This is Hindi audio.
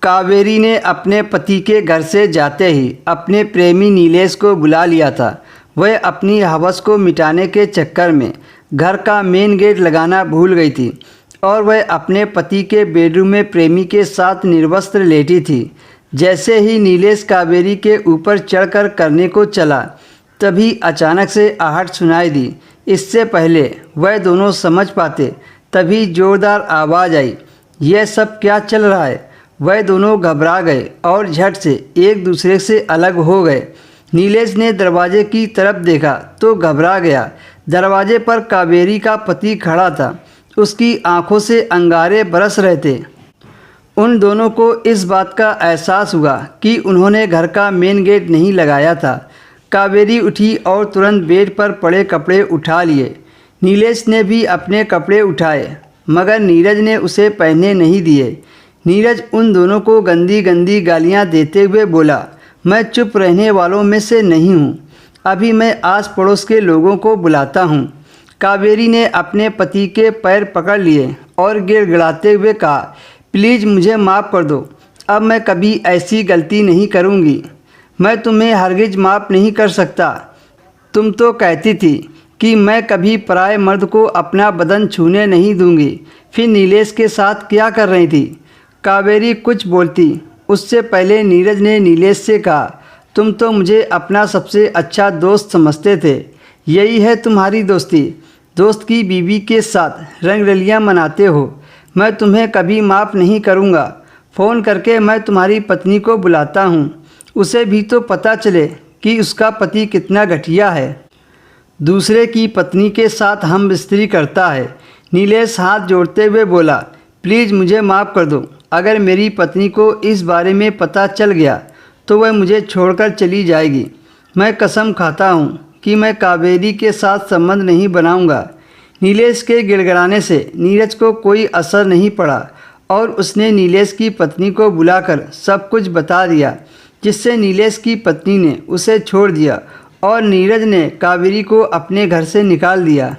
कावेरी ने अपने पति के घर से जाते ही अपने प्रेमी नीलेश को बुला लिया था। वह अपनी हवस को मिटाने के चक्कर में घर का मेन गेट लगाना भूल गई थी और वह अपने पति के बेडरूम में प्रेमी के साथ निर्वस्त्र लेटी थी। जैसे ही नीलेश कावेरी के ऊपर चढ़कर करने को चला, तभी अचानक से आहट सुनाई दी। इससे पहले वह दोनों समझ पाते, तभी जोरदार आवाज़ आई, यह सब क्या चल रहा है। वह दोनों घबरा गए और झट से एक दूसरे से अलग हो गए। नीलेश ने दरवाजे की तरफ देखा तो घबरा गया। दरवाजे पर कावेरी का पति खड़ा था। उसकी आंखों से अंगारे बरस रहे थे। उन दोनों को इस बात का एहसास हुआ कि उन्होंने घर का मेन गेट नहीं लगाया था। कावेरी उठी और तुरंत बेड पर पड़े कपड़े उठा लिए। नीलेश ने भी अपने कपड़े उठाए, मगर नीरज ने उसे पहनने नहीं दिए। नीरज उन दोनों को गंदी गंदी गालियां देते हुए बोला, मैं चुप रहने वालों में से नहीं हूँ। अभी मैं आस पड़ोस के लोगों को बुलाता हूँ। कावेरी ने अपने पति के पैर पकड़ लिए और गिड़गिड़ाते हुए कहा, प्लीज़ मुझे माफ़ कर दो। अब मैं कभी ऐसी गलती नहीं करूँगी। मैं तुम्हें हरगिज़ माफ़ नहीं कर सकता। तुम तो कहती थी कि मैं कभी पराये मर्द को अपना बदन छूने नहीं दूंगी। फिर नीलेश के साथ क्या कर रही थी? कावेरी कुछ बोलती उससे पहले नीरज ने नीलेश से कहा, तुम तो मुझे अपना सबसे अच्छा दोस्त समझते थे। यही है तुम्हारी दोस्ती? दोस्त की बीवी के साथ रंगरलियां मनाते हो। मैं तुम्हें कभी माफ़ नहीं करूँगा। फ़ोन करके मैं तुम्हारी पत्नी को बुलाता हूँ। उसे भी तो पता चले कि उसका पति कितना घटिया है, दूसरे की पत्नी के साथ हम बिस्तरी करता है। नीलेश हाथ जोड़ते हुए बोला, प्लीज़ मुझे माफ़ कर दो। अगर मेरी पत्नी को इस बारे में पता चल गया तो वह मुझे छोड़कर चली जाएगी। मैं कसम खाता हूँ कि मैं कावेरी के साथ संबंध नहीं बनाऊँगा। नीलेश के गिड़गिड़ाने से नीरज को कोई असर नहीं पड़ा और उसने नीलेश की पत्नी को बुलाकर सब कुछ बता दिया, जिससे नीलेश की पत्नी ने उसे छोड़ दिया और नीरज ने कावेरी को अपने घर से निकाल दिया।